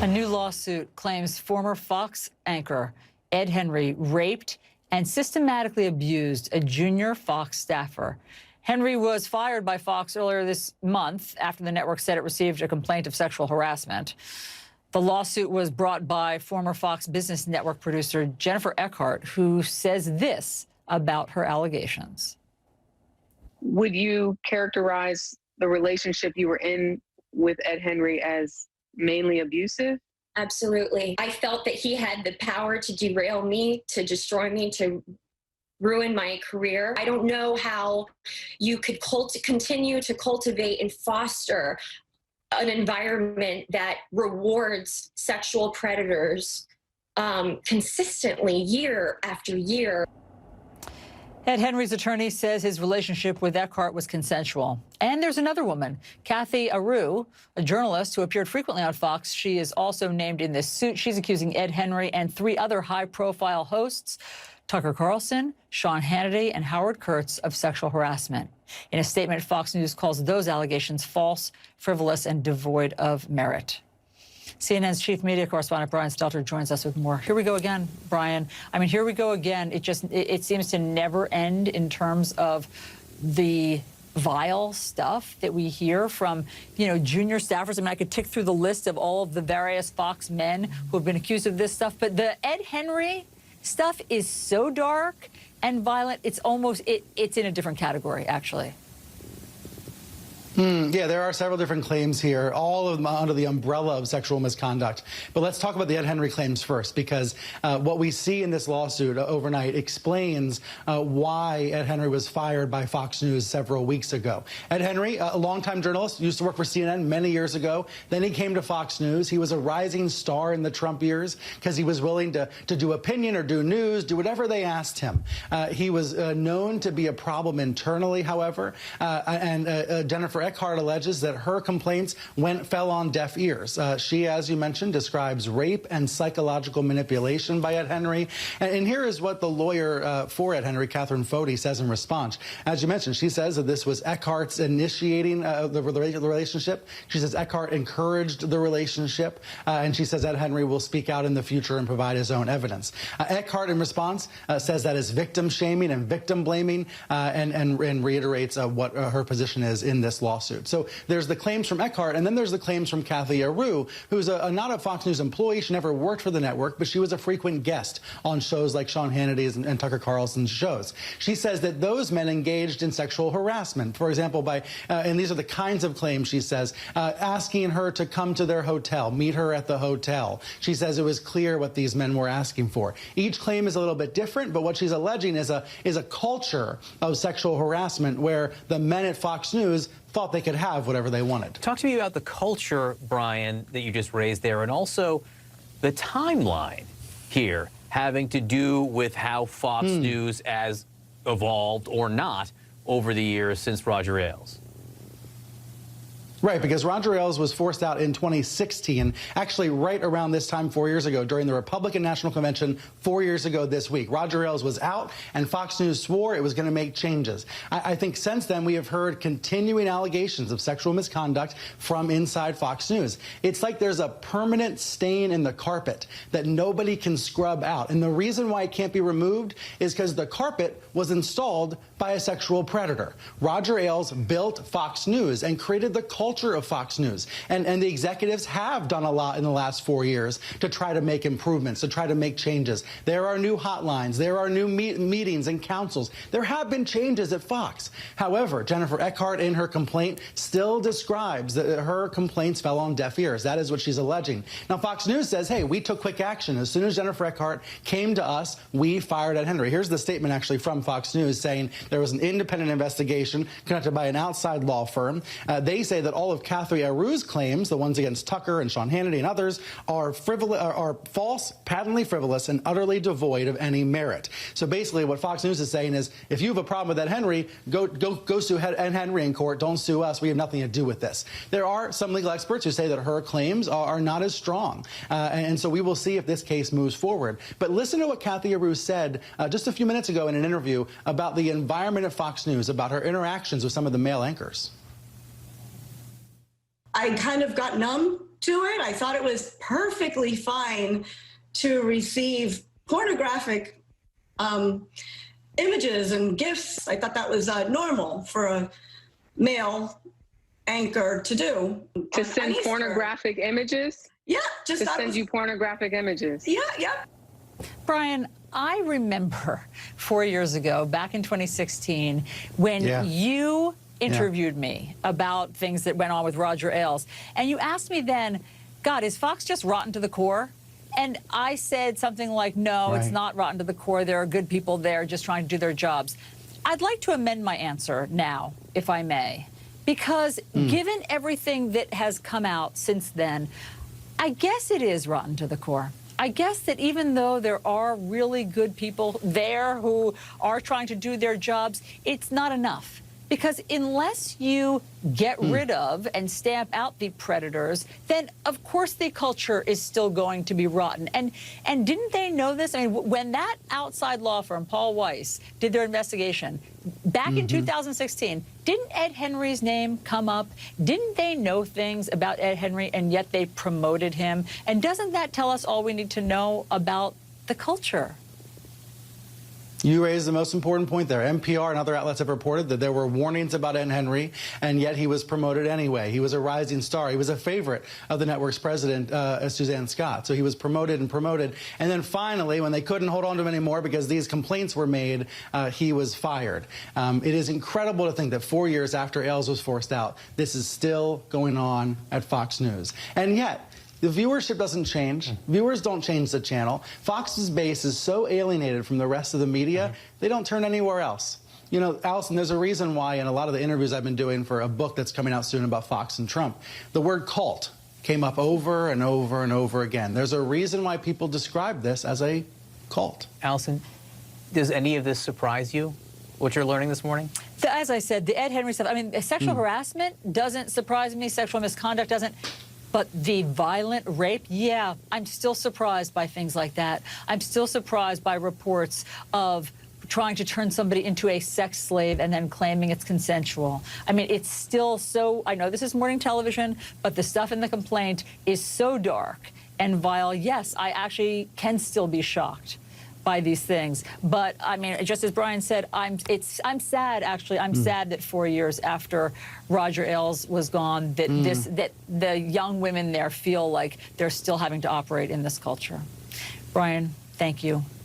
A new lawsuit claims former Fox anchor Ed Henry raped and systematically abused a junior Fox staffer. Henry was fired by Fox earlier this month after the network said it received a complaint of sexual harassment. The lawsuit was brought by former Fox Business Network producer Jennifer Eckhart, who says this about her allegations. Would you characterize the relationship you were in with Ed Henry as mainly abusive? Absolutely. I felt that he had the power to derail me, to destroy me, to ruin my career. I don't know how you could continue to cultivate and foster an environment that rewards sexual predators consistently year after year. Ed Henry's attorney says his relationship with Eckhart was consensual. And there's another woman, Cathy Areu, a journalist who appeared frequently on Fox. She is also named in this suit. She's accusing Ed Henry and 3 other high-profile hosts, Tucker Carlson, Sean Hannity, and Howard Kurtz, of sexual harassment. In a statement, Fox News calls those allegations false, frivolous, and devoid of merit. CNN's chief media correspondent Brian Stelter joins us with more. Here we go again, Brian. I mean, here we go again. It seems to never end in terms of the vile stuff that we hear from, junior staffers. I mean, I could tick through the list of all of the various Fox men who have been accused of this stuff, but the Ed Henry stuff is so dark and violent. It's almost, it's in a different category, actually. Yeah, there are several different claims here, all of them under the umbrella of sexual misconduct. But let's talk about the Ed Henry claims first, because what we see in this lawsuit overnight explains why Ed Henry was fired by Fox News several weeks ago. Ed Henry, a longtime journalist, used to work for CNN many years ago. Then he came to Fox News. He was a rising star in the Trump years because he was willing to do opinion or do news, do whatever they asked him. He was known to be a problem internally, however, and Jennifer Eckhart alleges that her complaints fell on deaf ears. She, as you mentioned, describes rape and psychological manipulation by Ed Henry. And here is what the lawyer for Ed Henry, Catherine Foti, says in response. As you mentioned, she says that this was Eckhart's initiating the relationship. She says Eckhart encouraged the relationship, and she says Ed Henry will speak out in the future and provide his own evidence. Eckhart, in response, says that is victim shaming and victim blaming, and reiterates what her position is in this lawsuit. So there's the claims from Eckhart, and then there's the claims from Cathy Areu, who's not a Fox News employee. She never worked for the network, but she was a frequent guest on shows like Sean Hannity's and Tucker Carlson's shows. She says that those men engaged in sexual harassment, for example, by, and these are the kinds of claims, she says, asking her to come to their hotel, meet her at the hotel. She says it was clear what these men were asking for. Each claim is a little bit different, but what she's alleging is a culture of sexual harassment where the men at Fox News thought they could have whatever they wanted. Talk to me about the culture, Brian, that you just raised there, and also the timeline here having to do with how Fox News has evolved or not over the years since Roger Ailes. Right, because Roger Ailes was forced out in 2016, actually right around this time 4 years ago, during the Republican National Convention 4 years ago this week. Roger Ailes was out, and Fox News swore it was going to make changes. I think since then we have heard continuing allegations of sexual misconduct from inside Fox News. It's like there's a permanent stain in the carpet that nobody can scrub out. And the reason why it can't be removed is because the carpet was installed by a sexual predator. Roger Ailes built Fox News and created the culture of Fox News. And the executives have done a lot in the last 4 years to try to make improvements, to try to make changes. There are new hotlines. There are new meetings and councils. There have been changes at Fox. However, Jennifer Eckhart, in her complaint, still describes that her complaints fell on deaf ears. That is what she's alleging. Now, Fox News says, hey, we took quick action. As soon as Jennifer Eckhart came to us, we fired Ed Henry. Here's the statement actually from Fox News saying there was an independent investigation conducted by an outside law firm. They say that all of Cathy Areu's claims, the ones against Tucker and Sean Hannity and others, are false, patently frivolous, and utterly devoid of any merit. So basically what Fox News is saying is, if you have a problem with Ed Henry, go sue Ed Henry in court. Don't sue us. We have nothing to do with this. There are some legal experts who say that her claims are not as strong. And so we will see if this case moves forward. But listen to what Cathy Areu said just a few minutes ago in an interview about the environment at Fox News, about her interactions with some of the male anchors. I kind of got numb to it. I thought it was perfectly fine to receive pornographic images and gifts. I thought that was normal for a male anchor to do. To send pornographic images? Yeah, just to send you pornographic images. Yeah. Brian, I remember 4 years ago, back in 2016, when you interviewed me about things that went on with Roger Ailes. And you asked me then, God, is Fox just rotten to the core? And I said something like, no, it's not rotten to the core. There are good people there just trying to do their jobs. I'd like to amend my answer now, if I may, because given everything that has come out since then, I guess it is rotten to the core. I guess that even though there are really good people there who are trying to do their jobs, it's not enough. Because unless you get rid of and stamp out the predators, then of course the culture is still going to be rotten. And didn't they know this? I mean, when that outside law firm, Paul Weiss, did their investigation back in 2016, didn't Ed Henry's name come up? Didn't they know things about Ed Henry and yet they promoted him? And doesn't that tell us all we need to know about the culture? You raised the most important point there. NPR and other outlets have reported that there were warnings about Ed Henry, and yet he was promoted anyway. He was a rising star. He was a favorite of the network's president, Suzanne Scott. So he was promoted and promoted. And then finally, when they couldn't hold on to him anymore because these complaints were made, he was fired. It is incredible to think that 4 years after Ailes was forced out, this is still going on at Fox News. And yet, the viewership doesn't change. Viewers don't change the channel. Fox's base is so alienated from the rest of the media, they don't turn anywhere else. You know, Allison, there's a reason why in a lot of the interviews I've been doing for a book that's coming out soon about Fox and Trump, the word cult came up over and over and over again. There's a reason why people describe this as a cult. Allison, does any of this surprise you, what you're learning this morning? As I said, the Ed Henry stuff, I mean, sexual harassment doesn't surprise me. Sexual misconduct doesn't. But the violent rape, yeah, I'm still surprised by things like that. I'm still surprised by reports of trying to turn somebody into a sex slave and then claiming it's consensual. I mean, it's still so, I know this is morning television, but the stuff in the complaint is so dark and vile. Yes, I actually can still be shocked by these things. But I mean, just as Brian said, I'm sad, actually. I'm sad that 4 years after Roger Ailes was gone, that that the young women there feel like they're still having to operate in this culture. Brian, thank you.